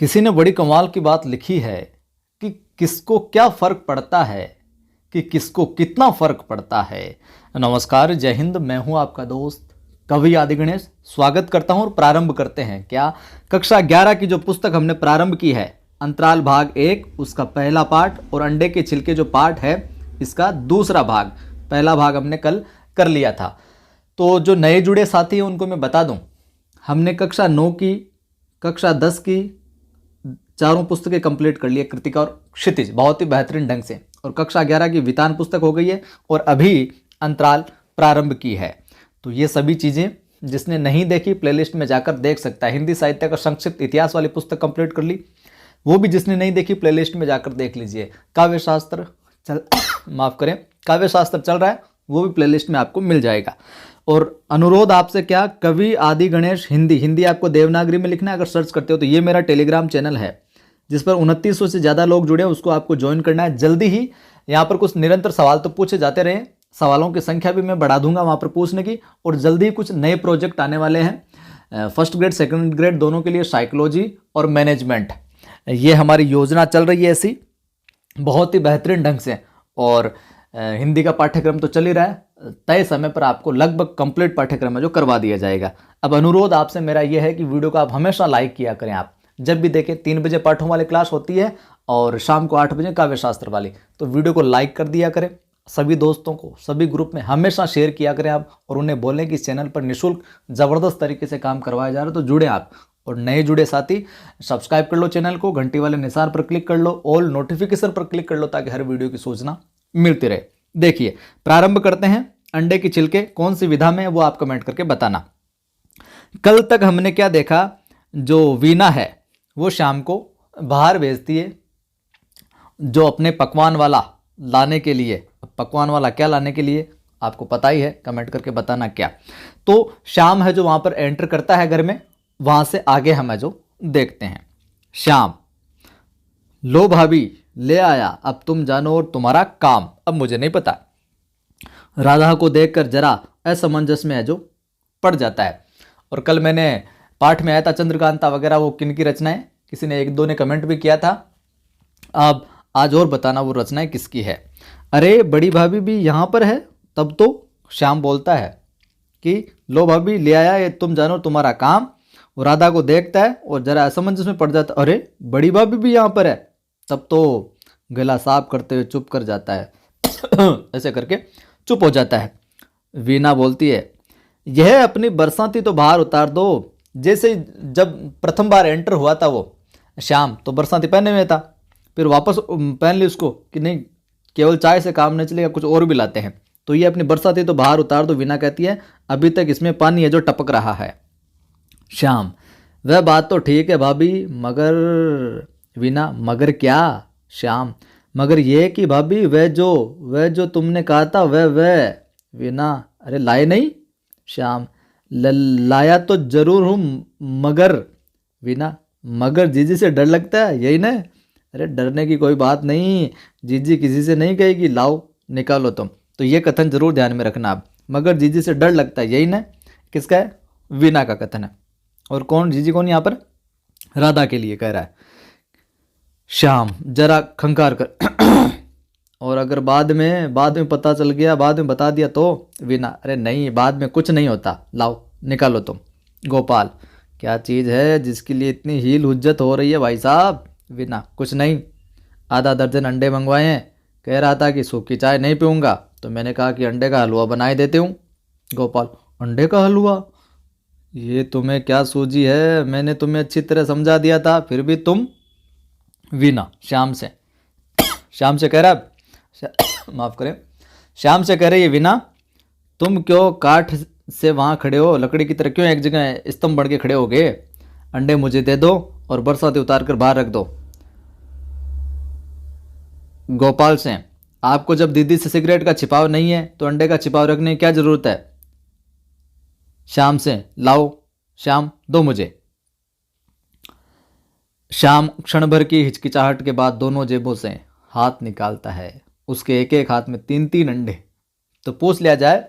किसी ने बड़ी कमाल की बात लिखी है कि किसको क्या फर्क पड़ता है कि किसको कितना फर्क पड़ता है। नमस्कार, जय हिंद। मैं हूं आपका दोस्त कवि आदि गणेश। स्वागत करता हूं और प्रारंभ करते हैं क्या कक्षा 11 की जो पुस्तक हमने प्रारंभ की है, अंतराल भाग 1, उसका पहला पाठ और अंडे के छिलके जो पाठ है इसका दूसरा भाग। पहला भाग हमने कल कर लिया था। तो जो नए जुड़े साथी हैं उनको मैं बता दूं, हमने कक्षा 9 की, कक्षा 10 की चारों पुस्तकें कंप्लीट कर ली है, कृतिका और क्षितिज, बहुत ही बेहतरीन ढंग से। और कक्षा 11 की वितान पुस्तक हो गई है और अभी अंतराल प्रारंभ की है। तो ये सभी चीज़ें जिसने नहीं देखी प्लेलिस्ट में जाकर देख सकता है। हिंदी साहित्य का संक्षिप्त इतिहास वाली पुस्तक कंप्लीट कर ली, वो भी जिसने नहीं देखी प्लेलिस्ट में जाकर देख लीजिए। काव्य शास्त्र चल माफ़ करें, काव्य शास्त्र चल रहा है, वो भी प्लेलिस्ट में आपको मिल जाएगा। और अनुरोध आपसे क्या, कवि आदि गणेश हिंदी आपको देवनागरी में लिखना है। अगर सर्च करते हो तो ये मेरा टेलीग्राम चैनल है जिस पर 2900 से ज़्यादा लोग जुड़े हैं, उसको आपको ज्वाइन करना है जल्दी ही। यहाँ पर कुछ निरंतर सवाल तो पूछे जाते रहे, सवालों की संख्या भी मैं बढ़ा दूंगा वहाँ पर पूछने की। और जल्दी ही कुछ नए प्रोजेक्ट आने वाले हैं, फर्स्ट ग्रेड सेकंड ग्रेड दोनों के लिए, साइकोलॉजी और मैनेजमेंट। ये हमारी योजना चल रही है ऐसी बहुत ही बेहतरीन ढंग से। और हिंदी का पाठ्यक्रम तो चल ही रहा है, तय समय पर आपको लगभग कंप्लीट पाठ्यक्रम है जो करवा दिया जाएगा। अब अनुरोध आपसे मेरा यह है कि वीडियो को आप हमेशा लाइक किया करें। आप जब भी देखें, 3 बजे पाठों वाली क्लास होती है और शाम को 8 बजे काव्य शास्त्र वाली, तो वीडियो को लाइक कर दिया करें। सभी दोस्तों को, सभी ग्रुप में हमेशा शेयर किया करें आप, और उन्हें बोलें कि इस चैनल पर निःशुल्क ज़बरदस्त तरीके से काम करवाया जा रहा है, तो जुड़े आप। और नए जुड़े साथी सब्सक्राइब कर लो चैनल को, घंटी वाले निशान पर क्लिक कर लो, ऑल नोटिफिकेशन पर क्लिक कर लो, ताकि हर वीडियो की सूचना मिलती रहे। देखिए, प्रारंभ करते हैं। अंडे की छिलके कौन सी विधा में है वो आप कमेंट करके बताना। कल तक हमने क्या देखा, जो वीना है वो शाम को बाहर भेजती है जो अपने पकवान वाला लाने के लिए। पकवान वाला क्या लाने के लिए आपको पता ही है, कमेंट करके बताना क्या। तो शाम है जो वहाँ पर एंटर करता है घर में, वहाँ से आगे हमें जो देखते हैं। शाम, लो भाभी ले आया, अब तुम जानो और तुम्हारा काम। अब मुझे नहीं पता, राधा को देखकर जरा असमंजस में है जो पड़ जाता है। और कल मैंने पाठ में आया था चंद्रकांता वगैरह, वो किन की रचना है, किसी ने एक दो ने कमेंट भी किया था। अब आज और बताना वो रचनाएं किसकी है। अरे बड़ी भाभी भी यहाँ पर है। तब तो श्याम बोलता है कि लो भाभी ले आया, ये तुम जानो तुम्हारा काम। वो राधा को देखता है और जरा असमंजस में पड़ जाता, अरे बड़ी भाभी भी यहाँ पर है। तब तो गला साफ करते हुए चुप कर जाता है ऐसे करके चुप हो जाता है। वीना बोलती है, यह अपनी बरसाती तो बाहर उतार दो। जैसे जब प्रथम बार एंटर हुआ था वो श्याम, तो बरसाती पहने हुए था, फिर वापस पहन ली उसको कि नहीं केवल चाय से काम नहीं चलेगा, कुछ और भी लाते हैं। तो ये अपनी बरसाती तो बाहर उतार दो। वीना कहती है, अभी तक इसमें पानी है जो टपक रहा है। श्याम, वह बात तो ठीक है भाभी, मगर। वीना, मगर क्या? श्याम, मगर ये कि भाभी वह जो तुमने कहा था वह। वीना, अरे लाए नहीं? श्याम, लाया तो जरूर हूँ, मगर। वीना, मगर जीजी से डर लगता है, यही ना? अरे डरने की कोई बात नहीं, जीजी किसी से नहीं कहेगी लाओ निकालो तुम। तो ये कथन जरूर ध्यान में रखना आप, मगर जीजी से डर लगता है, यही ना? किसका है? वीना का कथन है। और कौन जीजी कौन यहाँ पर? राधा के लिए कह रहा है। श्याम जरा खंकार कर और अगर बाद में पता चल गया, बाद में बता दिया तो? वीना, अरे नहीं, बाद में कुछ नहीं होता, लाओ निकालो तुम। गोपाल, क्या चीज़ है जिसके लिए इतनी हील हुज्जत हो रही है भाई साहब? वीना, कुछ नहीं, आधा दर्जन अंडे मंगवाए हैं, कह रहा था कि सूखी चाय नहीं पीऊँगा, तो मैंने कहा कि अंडे का हलवा बनाए देते हूँ। गोपाल, अंडे का हलवा? ये तुम्हें क्या सूझी है? मैंने तुम्हें अच्छी तरह समझा दिया था, फिर भी तुम। वीना श्याम से कह रहा माफ़ करें, श्याम से कह रही है, वीना तुम क्यों काठ से वहाँ खड़े हो, लकड़ी की तरह क्यों एक जगह स्तंभ बन के खड़े हो गए? अंडे मुझे दे दो और बरसाती उतार कर बाहर रख दो। गोपाल से, आपको जब दीदी से सिगरेट का छिपाव नहीं है तो अंडे का छिपाव रखने की क्या जरूरत है? श्याम से, लाओ श्याम दो मुझे। श्याम क्षण भर की हिचकिचाहट के बाद दोनों जेबों से हाथ निकालता है, उसके एक एक हाथ में 3-3 अंडे। तो पूछ लिया जाए,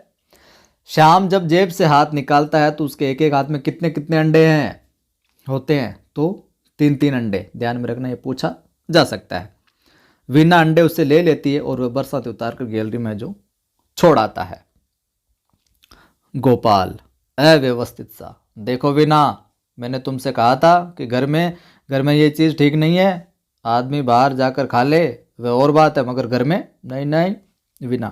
श्याम जब जेब से हाथ निकालता है तो उसके एक एक हाथ में कितने कितने अंडे हैं होते हैं? तो तीन तीन अंडे, ध्यान में रखना, ये पूछा जा सकता है। वीना अंडे उससे ले लेती है और वह बरसाती उतार कर गैलरी में जो छोड़ आता है। गोपाल अव्यवस्थित सा, देखो वीना, मैंने तुमसे कहा था कि घर में ये चीज़ ठीक नहीं है, आदमी बाहर जाकर खा ले वह और बात है, मगर घर में नहीं। नहीं वीना,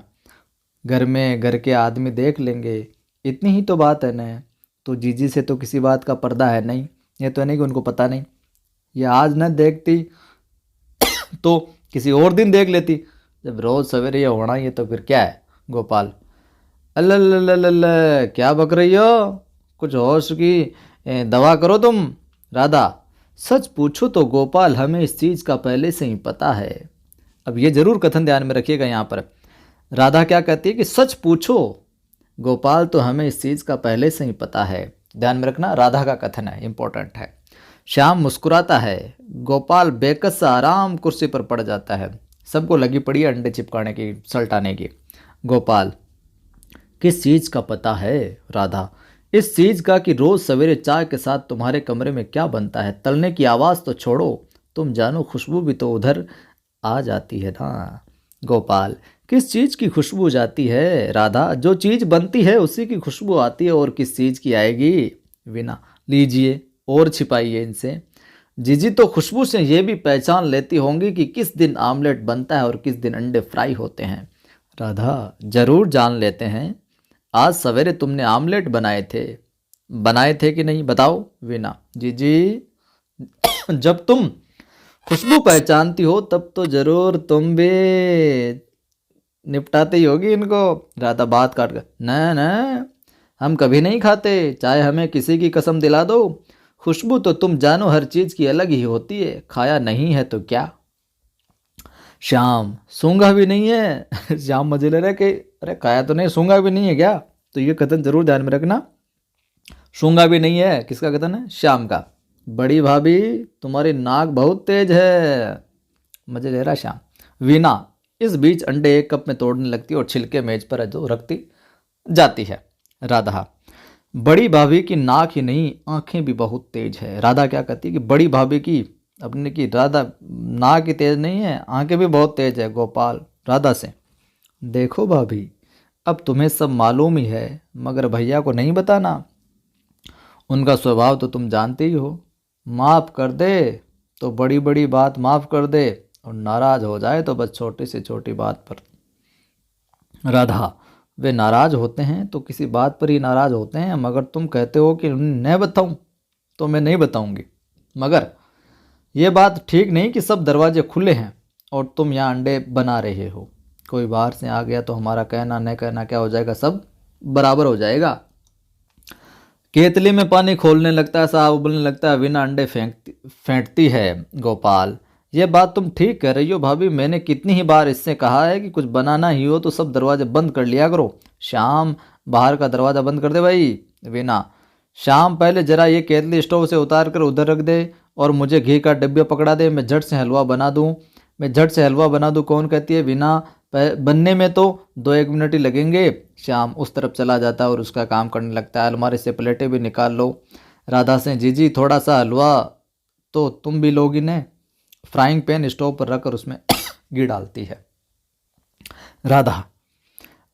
घर में घर के आदमी देख लेंगे, इतनी ही तो बात है न। तो जीजी से तो किसी बात का पर्दा है नहीं, ये तो नहीं कि उनको पता नहीं। ये आज न देखती तो किसी और दिन देख लेती, जब रोज़ सवेरे ये होना ही है तो फिर क्या है। गोपाल अल्ल क्या बक रही हो, कुछ होश की दवा करो तुम। राधा सच पूछो तो गोपाल, हमें इस चीज़ का पहले से ही पता है। अब ये जरूर कथन ध्यान में रखिएगा, यहाँ पर राधा क्या कहती है कि सच पूछो गोपाल, तो हमें इस चीज़ का पहले से ही पता है। ध्यान में रखना, राधा का कथन है, इंपॉर्टेंट है। श्याम मुस्कुराता है, गोपाल बेकस सा आराम कुर्सी पर पड़ जाता है। सबको लगी पड़ी है अंडे चिपकाने की, सल्टाने की। गोपाल किस चीज़ का पता है राधा? इस चीज़ का कि रोज़ सवेरे चाय के साथ तुम्हारे कमरे में क्या बनता है। तलने की आवाज़ तो छोड़ो, तुम जानो खुशबू भी तो उधर आ जाती है ना। गोपाल किस चीज़ की खुशबू जाती है राधा? जो चीज़ बनती है उसी की खुशबू आती है, और किस चीज़ की आएगी। वीना लीजिए और छिपाइए इनसे। जीजी तो खुशबू से ये भी पहचान लेती होंगी कि किस दिन आमलेट बनता है और किस दिन अंडे फ्राई होते हैं। राधा जरूर जान लेते हैं। आज सवेरे तुमने आमलेट बनाए थे कि नहीं, बताओ। वीना जीजी जब तुम खुशबू पहचानती हो तब तो जरूर तुम भी निपटाते ही होगी इनको। राधा बात काट कर, न हम कभी नहीं खाते, चाहे हमें किसी की कसम दिला दो। खुशबू तो तुम जानो हर चीज़ की अलग ही होती है, खाया नहीं है तो क्या। श्याम सूंघा भी नहीं है। श्याम मजे ले रहे कि अरे खाया तो नहीं, सूंघा भी नहीं है क्या। तो ये कथन जरूर ध्यान में रखना, सूंघा भी नहीं है किसका कथन है, श्याम का। बड़ी भाभी तुम्हारी नाक बहुत तेज है, मजे ले रहा श्याम। वीना इस बीच अंडे एक कप में तोड़ने लगती और छिलके मेज पर जो रखती जाती है। राधा बड़ी भाभी की नाक ही नहीं, आंखें भी बहुत तेज है। राधा क्या कहती है कि बड़ी भाभी की अपने की राधा नाक ही तेज नहीं है, आंखें भी बहुत तेज है। गोपाल राधा से, देखो भाभी अब तुम्हें सब मालूम ही है, मगर भैया को नहीं बताना, उनका स्वभाव तो तुम जानते ही हो। माफ़ कर दे तो बड़ी बड़ी बात माफ़ कर दे, और नाराज़ हो जाए तो बस छोटी से छोटी बात पर। राधा वे नाराज़ होते हैं तो किसी बात पर ही नाराज़ होते हैं, मगर तुम कहते हो कि नहीं बताऊं, तो मैं नहीं बताऊंगी। मगर ये बात ठीक नहीं कि सब दरवाजे खुले हैं और तुम यहाँ अंडे बना रहे हो। कोई बाहर से आ गया तो हमारा कहना न कहना क्या हो जाएगा, सब बराबर हो जाएगा। केतली में पानी खोलने लगता है, साहब उबलने लगता है, वीना अंडे फेंटती है। गोपाल ये बात तुम ठीक कह रही हो भाभी, मैंने कितनी ही बार इससे कहा है कि कुछ बनाना ही हो तो सब दरवाजे बंद कर लिया करो। श्याम बाहर का दरवाज़ा बंद कर दे भाई। वीना श्याम पहले जरा ये केतली स्टोव से उतार कर उधर रख दे और मुझे घी का डिब्बा पकड़ा दे, मैं झट से हलवा बना दूँ। कौन कहती है वीना, बनने में तो 2-1 मिनट ही लगेंगे। श्याम उस तरफ चला जाता है और उसका काम करने लगता है। अलमारी से प्लेटें भी निकाल लो। राधा से, जीजी थोड़ा सा हलवा तो तुम भी लोगी ने। फ्राइंग पैन स्टोव पर रखकर उसमें घी डालती है। राधा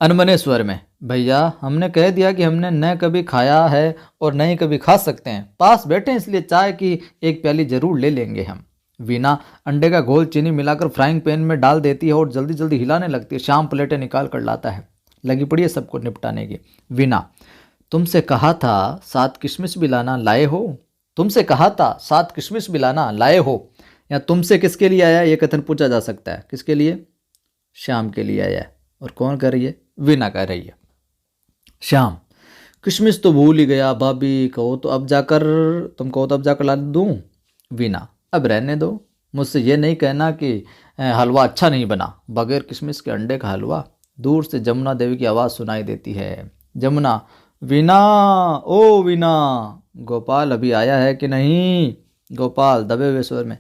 अनमने स्वर में, भैया हमने कह दिया कि हमने न कभी खाया है और न ही कभी खा सकते हैं, पास बैठे इसलिए चाय की एक प्याली जरूर ले लेंगे हम। वीना अंडे का घोल चीनी मिलाकर फ्राइंग पैन में डाल देती है और जल्दी जल्दी हिलाने लगती है। श्याम प्लेटें निकाल कर लाता है, लगी पड़ी है सबको निपटाने की। वीना तुमसे कहा था 7 किशमिश भी लाना, लाए हो? तुमसे कहा था 7 किशमिश भी लाना, लाए हो? या तुमसे किसके लिए आया, ये कथन पूछा जा सकता है। किसके लिए? श्याम के लिए आया है। और कौन कह रही है? वीना कह रही है। श्याम किशमिश तो भूल ही गया भाभी, कहो तो अब जाकर ला दूं। वीना अब रहने दो, मुझसे ये नहीं कहना कि हलवा अच्छा नहीं बना, बगैर किशमिश के अंडे का हलवा। दूर से जमुना देवी की आवाज़ सुनाई देती है। जमुना, वीना, ओ वीना, गोपाल अभी आया है कि नहीं? गोपाल दबे हुए स्वर में,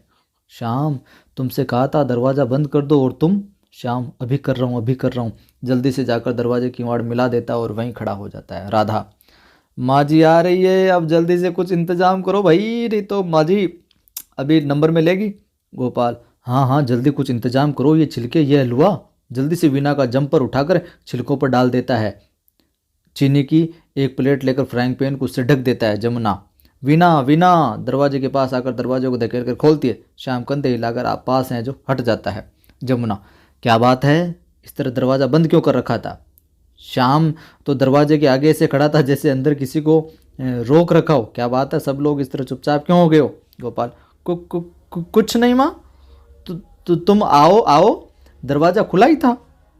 श्याम तुमसे कहा था दरवाज़ा बंद कर दो, और तुम? श्याम अभी कर रहा हूँ। जल्दी से जाकर दरवाजे की वाड़ मिला देता और वहीं खड़ा हो जाता है। राधा, माँ जी आ रही है, अब जल्दी से कुछ इंतजाम करो भाई, नहीं तो माँ जी अभी नंबर में लेगी? गोपाल, हाँ हाँ जल्दी कुछ इंतजाम करो, ये छिलके ये हलवा। जल्दी से वीना का जंपर उठाकर छिलकों पर डाल देता है। चीनी की एक प्लेट लेकर फ्राइंग पैन को उससे ढक देता है। जमुना, वीना वीना दरवाजे के पास आकर दरवाजे को धकेल कर खोलती है। श्याम कंधे हिलाकर आप पास हैं जो हट जाता है। जमुना, क्या बात है, इस तरह दरवाज़ा बंद क्यों कर रखा था? श्याम तो दरवाजे के आगे से खड़ा था जैसे अंदर किसी को रोक रखा हो। क्या बात है, सब लोग इस तरह चुपचाप क्यों हो गए हो? गोपाल, कुछ नहीं माँ, तुम आओ आओ, दरवाज़ा खुला ही था,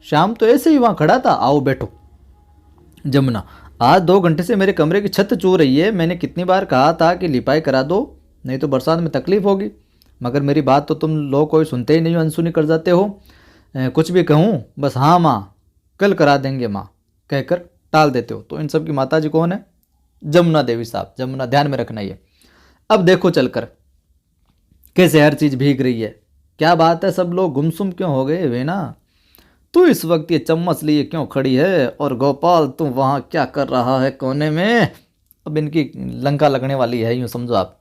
श्याम तो ऐसे ही वहाँ खड़ा था, आओ बैठो। जमुना, आज 2 घंटे से मेरे कमरे की छत चू रही है, मैंने कितनी बार कहा था कि लिपाई करा दो, नहीं तो बरसात में तकलीफ होगी, मगर मेरी बात तो तुम लोग कोई सुनते ही नहीं हो, अनसुनी कर जाते हो। कुछ भी कहूँ बस हाँ माँ, कल करा देंगे माँ कहकर टाल देते हो। तो इन सब की माता जी कौन है? जमुना देवी साहब। जमुना, ध्यान में रखना ये। अब देखो चलकर कैसे हर चीज़ भीग रही है। क्या बात है, सब लोग गुमसुम क्यों हो गए? वीना, तू इस वक्त ये चम्मच लिए क्यों खड़ी है? और गोपाल, तू वहाँ क्या कर रहा है कोने में? अब इनकी लंका लगने वाली है, यूँ समझो आप।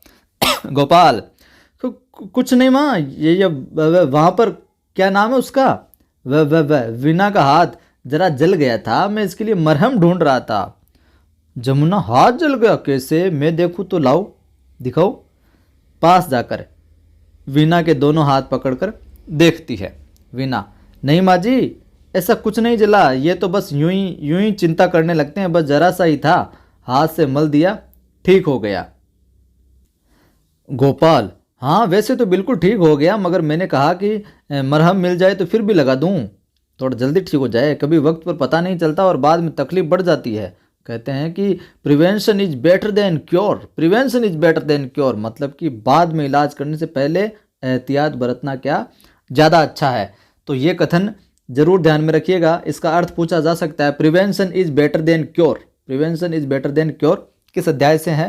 गोपाल, कुछ नहीं माँ, ये वहाँ पर क्या नाम है उसका? वह वीना का हाथ जरा जल गया था, मैं इसके लिए मरहम ढूंढ रहा था। जमुना, हाथ जल गया कैसे? मैं देखूँ तो, लाओ दिखाओ। पास जाकर वीना के दोनों हाथ पकड़कर देखती है। वीना, नहीं माँ जी, ऐसा कुछ नहीं जला, ये तो बस यूं ही चिंता करने लगते हैं, बस जरा सा ही था, हाथ से मल दिया, ठीक हो गया। गोपाल, हाँ वैसे तो बिल्कुल ठीक हो गया, मगर मैंने कहा कि मरहम मिल जाए तो फिर भी लगा दूं, थोड़ा जल्दी ठीक हो जाए, कभी वक्त पर पता नहीं चलता और बाद में तकलीफ बढ़ जाती है। कहते हैं कि prevention is better than cure, prevention is better than cure, मतलब कि बाद में इलाज करने से पहले एहतियात बरतना क्या ज़्यादा अच्छा है। तो ये कथन जरूर ध्यान में रखिएगा। इसका अर्थ पूछा जा सकता है, prevention is better than cure, prevention is better than cure किस अध्याय से है?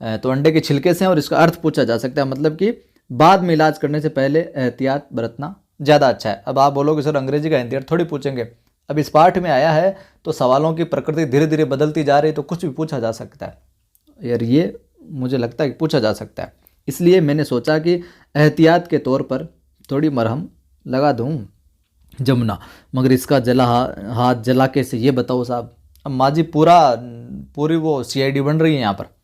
तो अंडे के छिलके से, और इसका अर्थ पूछा जा सकता है, मतलब कि बाद में इलाज करने से पहले एहतियात बरतना ज़्यादा अच्छा है। अब आप बोलोगे सर अंग्रेजी का एहतियात थोड़ी पूछेंगे, अब इस पाठ में आया है तो सवालों की प्रकृति धीरे धीरे बदलती जा रही है, तो कुछ भी पूछा जा सकता है यार, ये मुझे लगता है कि पूछा जा सकता है। इसलिए मैंने सोचा कि एहतियात के तौर पर थोड़ी मरहम लगा दूं। जमुना, मगर इसका हाथ जला कैसे, ये बताओ साहब। अब माँ जी पूरी वो CID बन रही है यहाँ पर।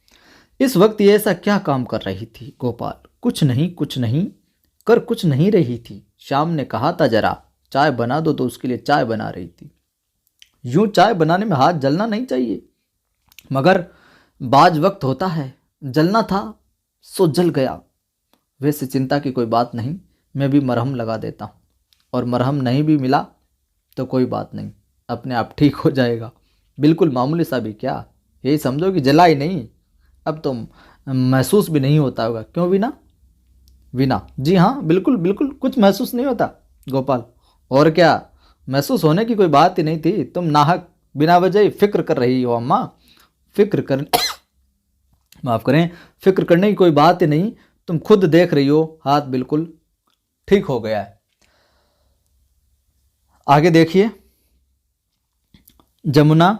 इस वक्त ये ऐसा क्या काम कर रही थी? गोपाल, कुछ नहीं कर कुछ नहीं रही थी, शाम ने कहा था जरा चाय बना दो, तो उसके लिए चाय बना रही थी। यूं चाय बनाने में हाथ जलना नहीं चाहिए, मगर बाज वक्त होता है, जलना था सो जल गया। वैसे चिंता की कोई बात नहीं, मैं भी मरहम लगा देता हूँ, और मरहम नहीं भी मिला तो कोई बात नहीं, अपने आप ठीक हो जाएगा। बिल्कुल मामूली सा भी क्या, यही समझो कि जला ही नहीं, अब तो महसूस भी नहीं होता होगा। क्यों वीना? वीना, जी हाँ बिल्कुल कुछ महसूस नहीं होता। गोपाल, और क्या, महसूस होने की कोई बात ही नहीं थी, तुम नाहक बिना वजह फिक्र कर रही हो अम्मा। फिक्र कर माफ़ करें, फिक्र करने की कोई बात ही नहीं, तुम खुद देख रही हो हाथ बिल्कुल ठीक हो गया है। आगे देखिए। जमुना,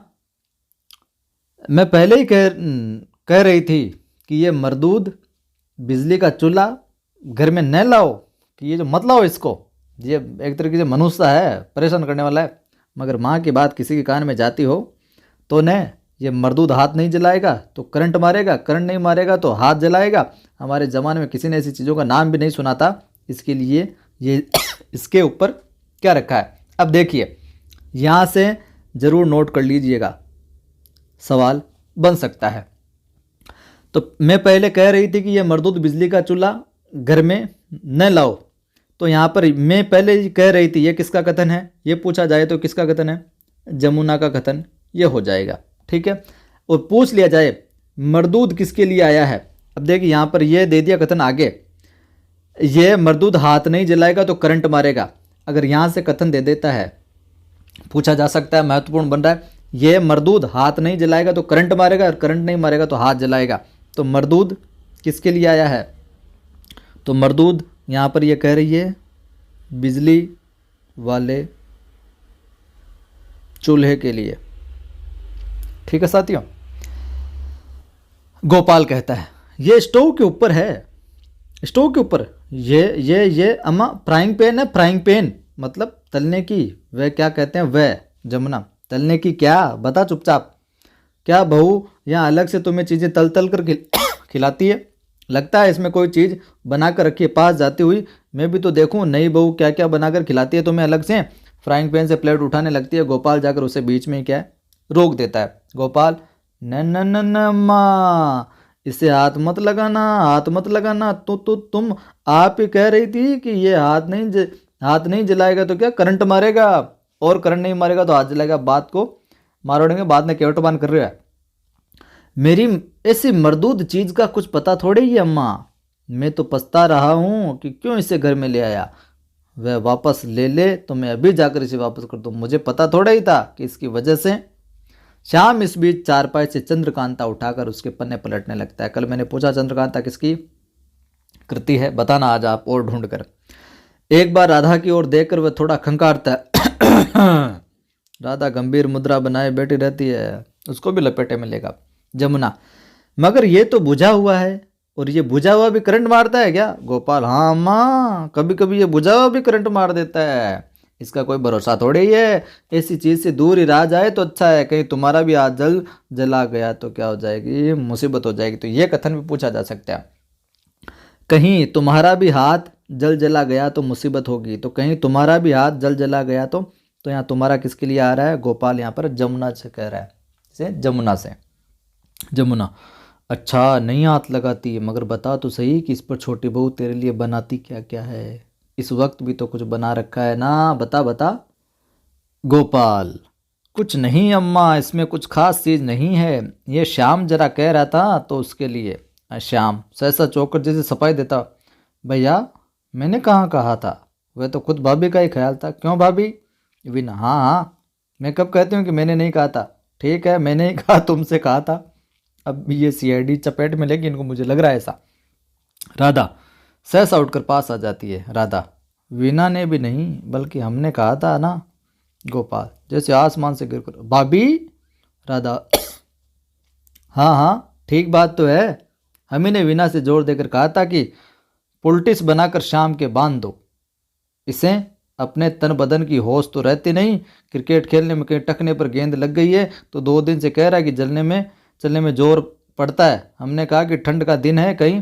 मैं पहले ही कह रही थी कि ये मरदूद बिजली का चूल्हा घर में न लाओ, कि ये जो मत लाओ इसको, ये एक तरीके से मनुष्य है, परेशान करने वाला है। मगर माँ की बात किसी के कान में जाती हो तो न, ये मरदूद हाथ नहीं जलाएगा तो करंट मारेगा, करंट नहीं मारेगा तो हाथ जलाएगा। हमारे ज़माने में किसी ने ऐसी चीज़ों का नाम भी नहीं सुना था, इसके लिए ये इसके ऊपर क्या रखा है। अब देखिए, यहाँ से ज़रूर नोट कर लीजिएगा, सवाल बन सकता है। तो मैं पहले कह रही थी कि ये मरदूद बिजली का चूल्हा घर में न लाओ, तो यहाँ पर मैं पहले ही कह रही थी, ये किसका कथन है? ये पूछा जाए तो किसका कथन है? जमुना का कथन ये हो जाएगा, ठीक है। और पूछ लिया जाए मरदूद किसके लिए आया है, अब देखिए यहाँ पर ये दे दिया कथन आगे, ये मरदूद हाथ नहीं जलाएगा तो करंट मारेगा। अगर यहाँ से कथन दे देता है, पूछा जा सकता है, महत्वपूर्ण बन रहा है, ये मरदूद हाथ नहीं जलाएगा तो करंट मारेगा, और करंट नहीं मारेगा तो हाथ जलाएगा। तो मरदूद किसके लिए आया है? तो मरदूद यहाँ पर ये कह रही है बिजली वाले चूल्हे के लिए, ठीक है साथियों। गोपाल कहता है ये स्टोव के ऊपर है, स्टोव के ऊपर? ये अम्मा फ्राइंग पैन है, फ्राइंग पैन मतलब तलने की। वह क्या कहते हैं वह? जमुना, तलने की क्या? बता चुपचाप। क्या बहू यहाँ अलग से तुम्हें चीज़ें तल तल कर खिलाती है? लगता है इसमें कोई चीज़ बना कर रखी है। पास जाती हुई मैं भी तो देखूं नई बहू क्या क्या बना कर खिलाती है तुम्हें अलग से। फ्राइंग पैन से प्लेट उठाने लगती है। गोपाल जाकर उसे बीच में क्या है रोक देता है। गोपाल, न न न न माँ, इसे हाथ मत लगाना, हाथ मत लगाना। तुम आप ही कह रही थी कि ये हाथ नहीं जलाएगा तो क्या करंट मारेगा, और करंट नहीं मारेगा तो हाथ जलाएगा। बात को मारोड़ेंगे, बाद में केवटबान कर रहे है। मेरी ऐसी मरदूद चीज का कुछ पता थोड़ी ही अम्मा। मैं तो पछता रहा हूं कि क्यों इसे घर में ले आया। वह वापस ले ले तो मैं अभी जाकर इसे वापस कर दूं। मुझे पता थोड़ा ही था कि इसकी वजह से। श्याम इस बीच चारपाई से चंद्रकांता उठाकर उसके पन्ने पलटने लगता है। कल मैंने पूछा चंद्रकांता किसकी कृति है, बताना आज आप और ढूंढ कर। एक बार राधा की ओर देखकर वह थोड़ा खंकारता है। राधा गंभीर मुद्रा बनाए बैठी रहती है, उसको भी लपेटे में लेगा। जमुना, मगर ये तो बुझा हुआ है, और ये बुझा हुआ भी करंट मारता है क्या? गोपाल, हाँ अम्मा, कभी कभी ये बुझा हुआ भी करंट मार देता है। इसका कोई भरोसा थोड़े ही है। ऐसी चीज से दूर ही रह जाए तो अच्छा है। कहीं तुम्हारा भी हाथ जला गया तो क्या हो जाएगी, मुसीबत हो जाएगी। तो ये कथन भी पूछा जा सकता है। कहीं तुम्हारा भी हाथ जला गया तो मुसीबत होगी। तो कहीं तुम्हारा भी हाथ जला गया तो यहाँ तुम्हारा किसके लिए आ रहा है? गोपाल यहाँ पर जमुना से कह रहा है, से जमुना से। जमुना, अच्छा नहीं हाथ लगाती, मगर बता तो सही कि इस पर छोटी बहू तेरे लिए बनाती क्या क्या है। इस वक्त भी तो कुछ बना रखा है ना, बता बता। गोपाल, कुछ नहीं अम्मा, इसमें कुछ खास चीज नहीं है। ये श्याम जरा कह रहा था तो उसके लिए। श्याम सहसा चौकर जैसे सफाई देता, भैया मैंने कहाँ कहा था, वह तो खुद भाभी का ही ख्याल था। क्यों भाभी? विना, हाँ हाँ, मैं कब कहती हूँ कि मैंने नहीं कहा था। ठीक है, मैंने ही कहा, तुमसे कहा था। अब ये सीआईडी चपेट में लेगी इनको, मुझे लग रहा है ऐसा। राधा सहसा उठकर पास आ जाती है। राधा, वीना ने भी नहीं बल्कि हमने कहा था ना। गोपाल जैसे आसमान से गिरकर, भाभी। राधा, हाँ हाँ ठीक बात तो है, हम ही ने वीना से जोर देकर कहा था कि पुलटिस बनाकर शाम के बांध दो। इसे अपने तन बदन की होश तो रहती नहीं। क्रिकेट खेलने में कहीं टकने पर गेंद लग गई है तो 2 दिन से कह रहा है कि चलने में जोर पड़ता है। हमने कहा कि ठंड का दिन है, कहीं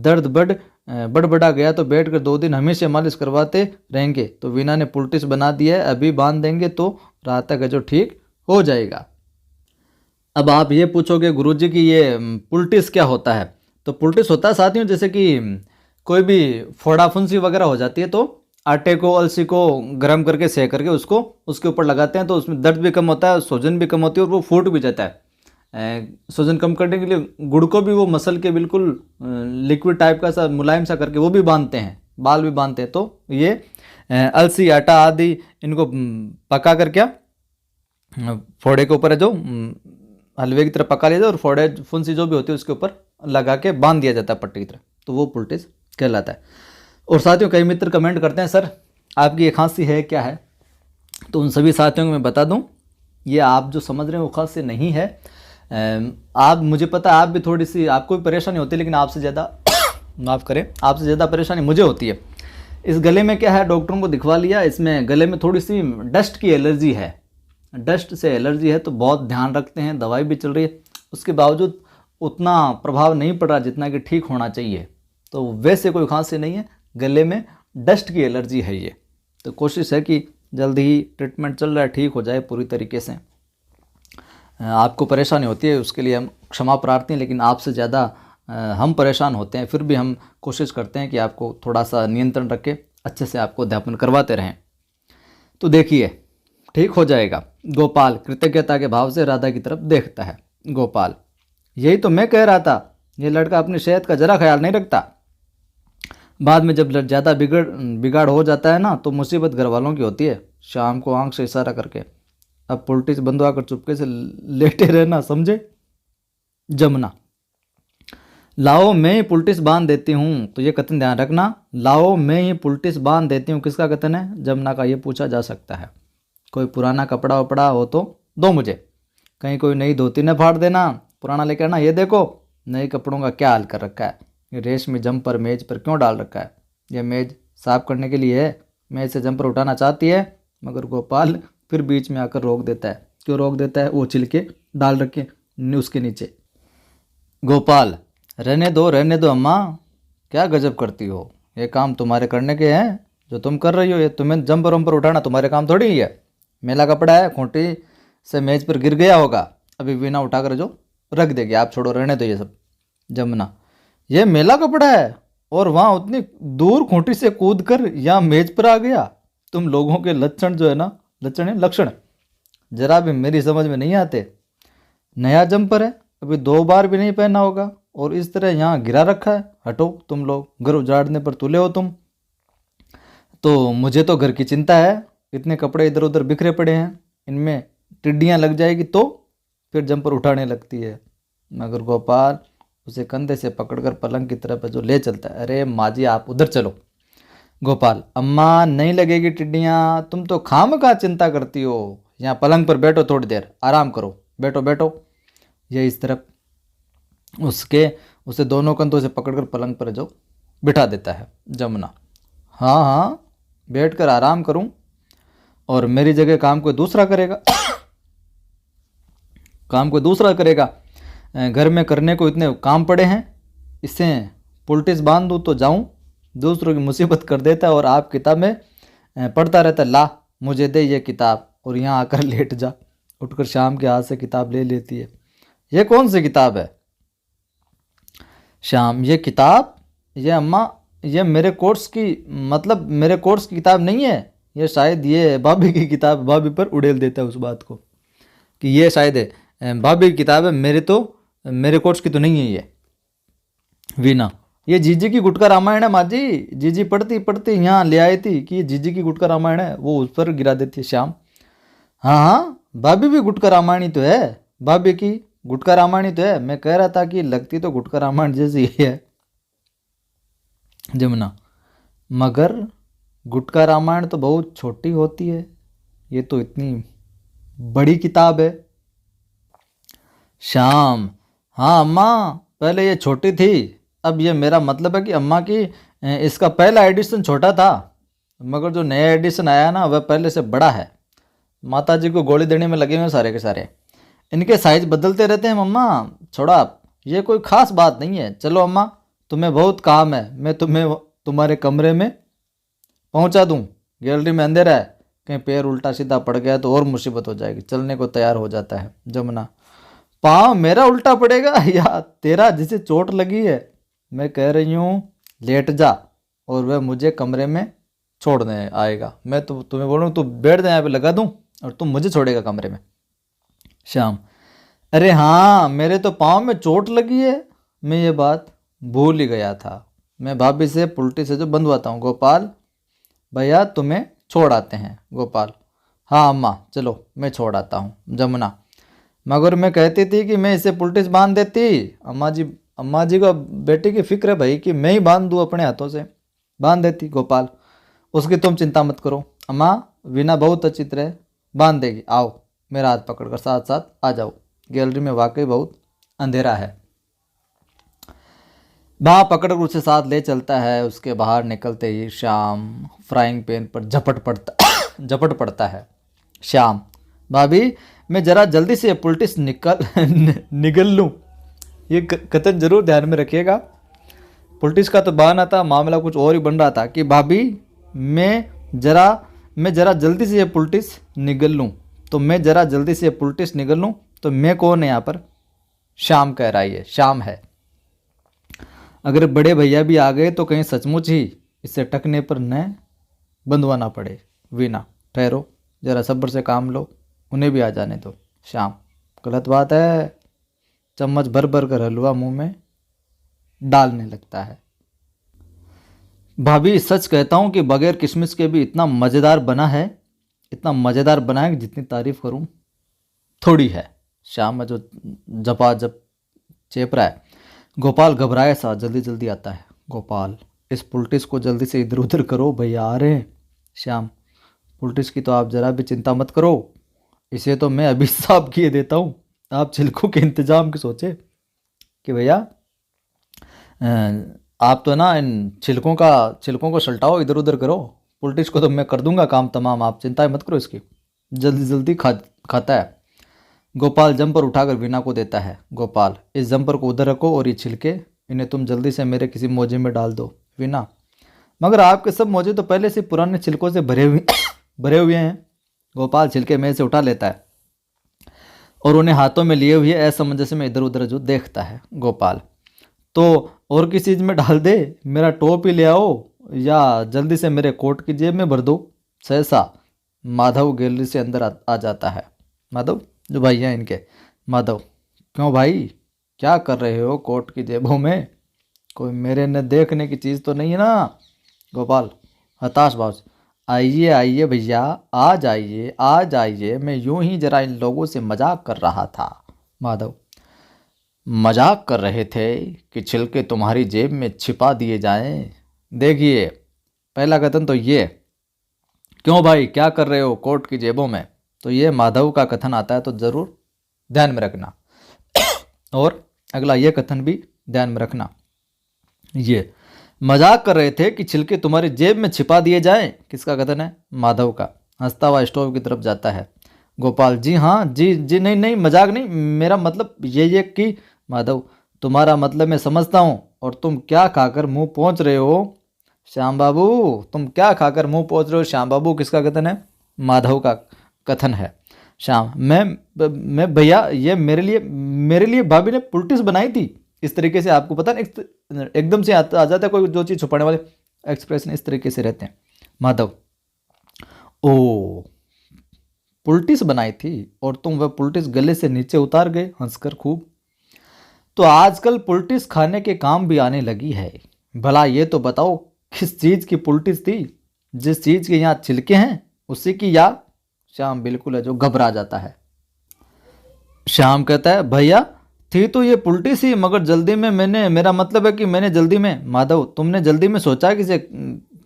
दर्द बढ़ गया तो बैठकर 2 दिन हमेशा मालिश करवाते रहेंगे। तो वीना ने पुलटिस बना दिया है, अभी बांध देंगे तो रात तक जो ठीक हो जाएगा। अब आप ये पूछोगे गुरुजी कि ये पुलटिस क्या होता है? तो पुलटिस होता है साथियों, जैसे कि कोई भी फोड़ा फुंसी वगैरह हो जाती है तो आटे को अलसी को गर्म करके सेक करके उसको उसके ऊपर लगाते हैं, तो उसमें दर्द भी कम होता है, सूजन भी कम होती है और वो फूट भी जाता है। सूजन कम करने के लिए गुड़ को भी वो मसल के बिल्कुल लिक्विड टाइप का सा मुलायम सा करके वो भी बांधते हैं, बाल भी बांधते हैं। तो ये अलसी आटा आदि इनको पका कर क्या फोड़े के ऊपर है जो हलवे की तरह पका लिया जाए और फोड़े फुंसी जो भी होती है उसके ऊपर लगा के बांध दिया जाता है पट्टी की तरह, तो वो पुलटिस कहलाता है। और साथियों कई मित्र कमेंट करते हैं सर आपकी ये खांसी है क्या है, तो उन सभी साथियों को मैं बता दूं ये आप जो समझ रहे हैं वो खांसी नहीं है। आप मुझे पता है आप भी थोड़ी सी आपको भी परेशानी होती है, लेकिन आपसे ज़्यादा माफ़ करें आपसे ज़्यादा परेशानी मुझे होती है। इस गले में क्या है, डॉक्टरों को दिखवा लिया, इसमें गले में थोड़ी सी डस्ट की एलर्जी है, डस्ट से एलर्जी है, तो बहुत ध्यान रखते हैं, दवाई भी चल रही है, उसके बावजूद उतना प्रभाव नहीं पड़ रहा जितना कि ठीक होना चाहिए। तो वैसे कोई खांसी नहीं है, गले में डस्ट की एलर्जी है ये। तो कोशिश है कि जल्दी ही ट्रीटमेंट चल रहा है, ठीक हो जाए पूरी तरीके से। आपको परेशानी होती है उसके लिए हम क्षमा प्रार्थी हैं, लेकिन आपसे ज़्यादा हम परेशान होते हैं, फिर भी हम कोशिश करते हैं कि आपको थोड़ा सा नियंत्रण रख के अच्छे से आपको अध्यापन करवाते रहें। तो देखिए ठीक हो जाएगा। गोपाल कृतज्ञता के भाव से राधा की तरफ देखता है। गोपाल, यही तो मैं कह रहा था, ये लड़का अपनी सेहत का जरा ख्याल नहीं रखता। बाद में जब ज़्यादा बिगाड़ हो जाता है ना तो मुसीबत घर वालों की होती है। शाम को आंख से इशारा करके, अब पुलटिस बंधवा कर चुपके से लेटे रहना, समझे? जमुना, लाओ मैं ही पुलटिस बांध देती हूँ, तो ये कथन ध्यान रखना, लाओ मैं ही पुलटिस बांध देती हूँ किसका कथन है? जमुना का। ये पूछा जा सकता है। कोई पुराना कपड़ा वपड़ा हो तो दो मुझे, कहीं कोई नई धोती न फाड़ देना, पुराना लेकर आना, ये देखो नए कपड़ों का क्या हाल कर रखा है। ये रेशमी जंपर मेज पर क्यों डाल रखा है? यह मेज साफ करने के लिए है। मेज से जंपर उठाना चाहती है, मगर गोपाल फिर बीच में आकर रोक देता है। क्यों रोक देता है? वो छिलके डाल रखे उसके नीचे। गोपाल, रहने दो अम्मा, क्या गजब करती हो, ये काम तुम्हारे करने के हैं जो तुम कर रही हो। ये तुम्हें जंपर वंपर उठाना तुम्हारे काम थोड़ी ही है। मेला कपड़ा है, खूंटी से मेज पर गिर गया होगा, अभी वीणा उठाकर जो रख देगी। आप छोड़ो, रहने दो ये सब। जमुना, ये मेला कपड़ा है और वहाँ उतनी दूर खूंटी से कूद कर यहाँ मेज पर आ गया। तुम लोगों के लक्षण जो है ना, लक्षण जरा भी मेरी समझ में नहीं आते। नया जंपर है, अभी 2 बार भी नहीं पहना होगा और इस तरह यहाँ गिरा रखा है। हटो तुम लोग, घर उजाड़ने पर तुले हो तुम। तो मुझे तो घर की चिंता है, इतने कपड़े इधर उधर बिखरे पड़े हैं, इनमें टिड्डियाँ लग जाएगी तो फिर जंपर उठाने लगती है। मगर गोपाल उसे कंधे से पकड़कर पलंग की तरफ जो ले चलता है। अरे माँ जी, आप उधर चलो। गोपाल, अम्मा नहीं लगेगी टिड्डियाँ, तुम तो खामखा चिंता करती हो। यहाँ पलंग पर बैठो, थोड़ी देर आराम करो, बैठो बैठो। ये इस तरफ उसे दोनों कंधों से पकड़कर पलंग पर जो बिठा देता है। जमुना, हाँ हाँ, बैठ कर आराम करूं और मेरी जगह काम कोई दूसरा करेगा। काम कोई दूसरा करेगा। घर में करने को इतने काम पड़े हैं, इससे पुलटिस बांध दूँ तो जाऊं, दूसरों की मुसीबत कर देता है और आप किताब में पढ़ता रहता है। ला मुझे दे ये किताब और यहाँ आकर लेट जा। उठकर शाम के हाथ से किताब ले लेती है। ये कौन सी किताब है? शाम, ये किताब, ये अम्मा, ये मेरे कोर्स की, मतलब मेरे कोर्स की किताब नहीं है, ये शायद ये भाभी की किताब। भाभी पर उड़ेल देता है उस बात को कि ये शायद भाभी की किताब है, मेरे कोर्स की तो नहीं है ये। वीणा, ये जीजी की गुटका रामायण है माँ जी, जीजी पढ़ती पढ़ती यहाँ ले आई थी कि ये जीजी की गुटका रामायण है, वो उस पर गिरा देती है। श्याम, हाँ हाँ, भाभी भी गुटका रामायण ही तो है, भाभी की गुटका रामायण ही तो है। मैं कह रहा था कि लगती तो गुटका रामायण जैसी ही है। जमुना, मगर गुटका रामायण तो बहुत छोटी होती है, ये तो इतनी बड़ी किताब है। श्याम, हाँ अम्मा, पहले ये छोटी थी, अब ये मेरा मतलब है कि अम्मा की इसका पहला एडिशन छोटा था, मगर जो नया एडिशन आया ना वह पहले से बड़ा है। माता जी को गोली देने में लगे हुए सारे के सारे, इनके साइज बदलते रहते हैं। मम्मा छोड़ा, ये कोई खास बात नहीं है। चलो अम्मा, तुम्हें बहुत काम है, मैं तुम्हें तुम्हारे कमरे में पहुंचा दूं। गैलरी में अंधेरा है, कहीं पैर उल्टा सीधा पड़ गया तो और मुसीबत हो जाएगी। चलने को तैयार हो जाता है। जमुना, पाँव मेरा उल्टा पड़ेगा या तेरा जिसे चोट लगी है? मैं कह रही हूँ लेट जा और वह मुझे कमरे में छोड़ने आएगा। मैं तो तुम्हें बोलूँ तू बैठ जा, यहाँ पे लगा दूँ और तुम मुझे छोड़ेगा कमरे में। श्याम, अरे हाँ, मेरे तो पाँव में चोट लगी है, मैं ये बात भूल ही गया था। मैं भाभी से पुल्टी से जो बंधवाता हूँ। गोपाल, भैया तुम्हें छोड़ आते हैं। गोपाल, हाँ अम्मा चलो, मैं छोड़ आता हूँ। जमुना, मगर मैं कहती थी कि मैं इसे पुल्टिस बांध देती। अम्मा जी को बेटी की फिक्र है भाई कि मैं ही बांध दूँ, अपने हाथों से बांध देती। गोपाल, उसकी तुम चिंता मत करो अम्मा, वीणा बहुत अच्छी तरह बांध देगी। आओ, मेरा हाथ पकड़कर साथ साथ आ जाओ। गैलरी में वाकई बहुत अंधेरा है। बाँह पकड़कर उसे साथ ले चलता है। उसके बाहर निकलते ही श्याम फ्राइंग पैन पर झपट पड़ता है। श्याम, भाभी मैं जरा जल्दी से पुल्टिस निगल लूँ। ये कथन जरूर ध्यान में रखिएगा। पुल्टिस का तो बहाना था, मामला कुछ और ही बन रहा था कि भाभी मैं जरा जल्दी से ये पुल्टिस निगल लूँ। तो मैं जरा जल्दी से ये पुल्टिस निगल लूँ, तो मैं कौन है यहाँ पर? श्याम कह रहा है, ये श्याम है। अगर बड़े भैया भी आ गए तो कहीं सचमुच ही इसे टकने पर न बंधवाना पड़े। वीणा, ठहरो, जरा सब्र से काम लो, उन्हें भी आ जाने दो। श्याम, गलत बात है। चम्मच भर भर कर हलवा मुंह में डालने लगता है। भाभी सच कहता हूँ कि बगैर किशमिश के भी इतना मज़ेदार बना है कि जितनी तारीफ करूँ थोड़ी है। श्याम में जो जप चेप रहा है। गोपाल घबराए सा जल्दी जल्दी आता है। गोपाल, इस पुल्टिस को जल्दी से इधर उधर करो, भैया आ रहे हैं। श्याम, पुल्टिस की तो आप जरा भी चिंता मत करो, इसे तो मैं अभी साफ किए देता हूँ। आप छिलकों के इंतजाम की सोचे कि भैया आप तो ना इन छिलकों को सल्टाओ, इधर उधर करो। पुलिटिक्स को तो मैं कर दूंगा काम तमाम, आप चिंता मत करो इसकी। जल्दी जल्दी खाता है। गोपाल जंपर उठाकर वीना को देता है। गोपाल, इस जंपर को उधर रखो और ये छिलके इन्हें तुम जल्दी से मेरे किसी मोजे में डाल दो। वीना, मगर आपके सब मोजे तो पहले से पुराने छिलकों से भरे हुए हैं। गोपाल छिलके में से उठा लेता है और उन्हें हाथों में लिए हुए असमंजस में इधर उधर जो देखता है। गोपाल, तो और किसी चीज़ में डाल दे, मेरा टॉप ही ले आओ या जल्दी से मेरे कोट की जेब में भर दो। सहसा माधव गैलरी से अंदर आ जाता है। माधव जो भाई हैं इनके। माधव, क्यों भाई, क्या कर रहे हो कोट की जेबों में? कोई मेरे न देखने की चीज़ तो नहीं है ना? गोपाल हताश भाव से, आइए आइए भैया, आ जाइए, मैं यूं ही जरा इन लोगों से मजाक कर रहा था। माधव, मजाक कर रहे थे कि छिलके तुम्हारी जेब में छिपा दिए जाएं? देखिए, पहला कथन तो ये, क्यों भाई क्या कर रहे हो कोट की जेबों में, तो ये माधव का कथन आता है, तो ज़रूर ध्यान में रखना। और अगला ये कथन भी ध्यान में रखना, ये मजाक कर रहे थे कि छिलके तुम्हारी जेब में छिपा दिए जाएं। किसका कथन है? माधव का। हंसता हुआ स्टोव की तरफ जाता है। गोपाल, जी हाँ, जी नहीं मजाक नहीं, मेरा मतलब ये कि। माधव, तुम्हारा मतलब मैं समझता हूँ, और तुम क्या खाकर मुंह पहुँच रहे हो? श्याम बाबू, तुम क्या खाकर मुंह पहुँच रहे हो? श्याम बाबू किसका कथन है? माधव का कथन है। श्याम, मैं भैया, ये मेरे लिए भाभी ने पुलिटिक्स बनाई थी। इस तरीके से आपको पता नहीं, एकदम से आ जाता है कोई जो चीज़ छुपाने वाले एक्सप्रेशन इस तरीके से रहते हैं। माधव, ओ, पुलिटिक्स बनाई थी और तुम वह पुलिटिक्स गले से नीचे उतार गए हंसकर खूब। तो आजकल पुलिटिक्स खाने के काम भी आने लगी है। भला ये तो बताओ किस चीज़ की पुलिटिक्स थी? जिस चीज़ के यहाँ छिलके हैं उसी की, या? श्याम बिल्कुल है जो घबरा जाता है। श्याम कहता है, भैया थी तो ये पुलिटिक्स ही, मगर जल्दी में मेरा मतलब है कि मैंने जल्दी में। माधव, तुमने जल्दी में सोचा कि इसे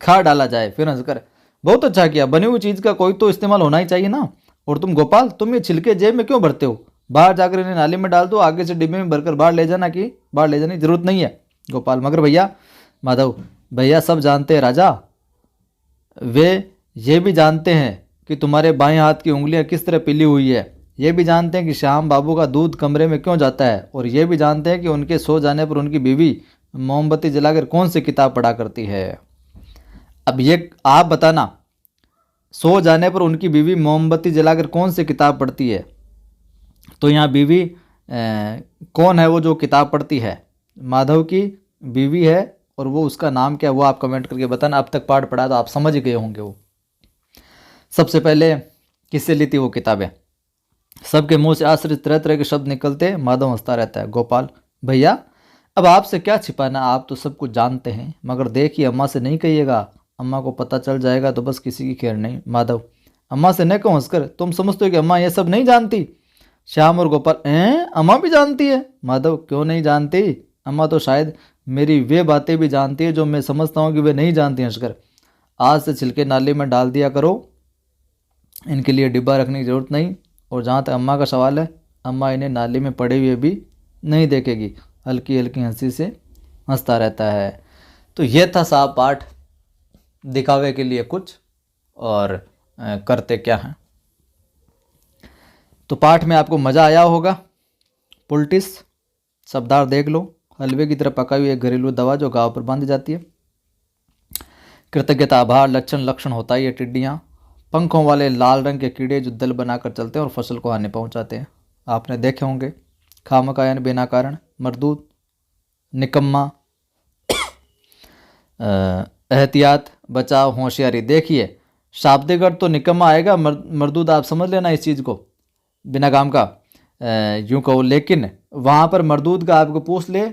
खा डाला जाए? फिर हंसकर, बहुत अच्छा किया, बनी हुई चीज़ का कोई तो इस्तेमाल होना ही चाहिए ना। और तुम गोपाल, तुम ये छिलके जेब में क्यों भरते हो? बाहर जाकर इन्हें नाली में डाल दो, आगे से डिब्बे में भरकर बाहर ले जाना, कि बाहर ले जाने की जरूरत नहीं है। गोपाल, मगर भैया। माधव, भैया सब जानते हैं राजा, वे ये भी जानते हैं कि तुम्हारे बाएं हाथ की उंगलियां किस तरह पीली हुई है। ये भी जानते हैं कि श्याम बाबू का दूध कमरे में क्यों जाता है, और ये भी जानते हैं कि उनके सो जाने पर उनकी बीवी मोमबत्ती जलाकर कौन सी किताब पढ़ा करती है। अब ये आप बताना, सो जाने पर उनकी बीवी मोमबत्ती जलाकर कौन सी किताब पढ़ती है? तो यहाँ बीवी कौन है वो जो किताब पढ़ती है? माधव की बीवी है, और वो उसका नाम क्या है वो आप कमेंट करके बताना। अब तक पाठ पढ़ा तो आप समझ गए होंगे। वो सबसे पहले किससे ली थी वो किताबें? सबके मुंह से आश्चर्य तरह तरह के शब्द निकलते। माधव हंसता रहता है। गोपाल, भैया अब आपसे क्या छिपाना, आप तो सब कुछ जानते हैं, मगर देखिए अम्मा से नहीं कहिएगा, अम्मा को पता चल जाएगा तो बस किसी की खैर नहीं। माधव, अम्मा से न कहो हंसकर, तुम समझते हो कि अम्मा ये सब नहीं जानती? श्याम और गोपाल, अम्मा भी जानती है? माधव, क्यों नहीं जानती, अम्मा तो शायद मेरी वे बातें भी जानती है जो मैं समझता हूँ कि वे नहीं जानती। हंसकर, आज से छिलके नाली में डाल दिया करो, इनके लिए डिब्बा रखने की ज़रूरत नहीं। और जहाँ तक अम्मा का सवाल है, अम्मा इन्हें नाली में पड़े हुए भी नहीं देखेगी। हल्की हल्की हंसी से हंसता रहता है। तो ये था साहब पाठ, दिखावे के लिए कुछ और करते क्या हैं। तो पाठ में आपको मज़ा आया होगा। पुलिटिक्स शब्दार्थ देख लो, हलवे की तरह पकाई हुई एक घरेलू दवा जो गाँव पर बांधी जाती है। कृतज्ञता, आभार, लक्षण होता है ये टिड्डियाँ, पंखों वाले लाल रंग के कीड़े जो दल बनाकर चलते हैं और फसल को हानि पहुंचाते हैं। आपने देखे होंगे। खामखा यानी बिना कारण, मरदूद, निकम्मा, एहतियात, बचाव, होशियारी। देखिए शाब्दिक अर्थ तो निकम्मा आएगा, मरदूद आप समझ लेना इस चीज़ को, बिना काम का यूँ कहो। लेकिन वहाँ पर मरदूद का आपको पूछ ले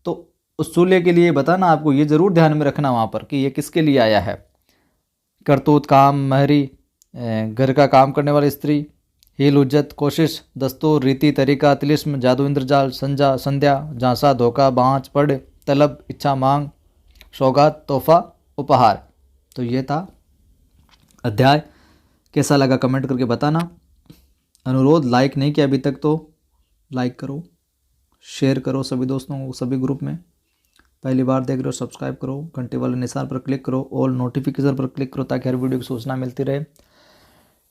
तो उस चूल्हे के लिए बताना, आपको ये ज़रूर ध्यान में रखना वहाँ पर कि ये किसके लिए आया है। करतूत, काम, महरी, घर का काम करने वाली स्त्री, हील, उज्जत, कोशिश, दस्तूर, रीति, तरीका, तिलिस्म, जादू, इंद्रजाल, संध्या, झांसा, धोखा, बाँच, पढ़, तलब, इच्छा, मांग, सौगात, तोहफा, उपहार। तो ये था अध्याय। कैसा लगा कमेंट करके बताना। अनुरोध, लाइक नहीं किया अभी तक तो लाइक करो, शेयर करो सभी दोस्तों को, सभी ग्रुप में। पहली बार देख रहे हो सब्सक्राइब करो, घंटे वाले निशान पर क्लिक करो, ऑल नोटिफिकेशन पर क्लिक करो ताकि हर वीडियो की सूचना मिलती रहे।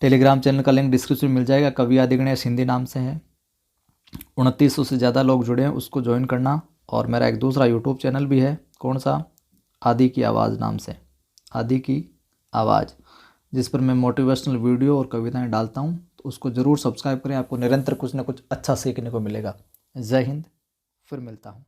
टेलीग्राम चैनल का लिंक डिस्क्रिप्शन में मिल जाएगा, कवि आदि गणेश हिंदी नाम से है। 2900 से ज़्यादा लोग जुड़े हैं, उसको ज्वाइन करना। और मेरा एक दूसरा यूट्यूब चैनल भी है, कौन सा, आदि की आवाज़ नाम से, आदि की आवाज़, जिस पर मैं मोटिवेशनल वीडियो और कविताएं डालता हूं, तो उसको ज़रूर सब्सक्राइब करें। आपको निरंतर कुछ ना कुछ अच्छा सीखने को मिलेगा। जय हिंद, फिर मिलता हूं।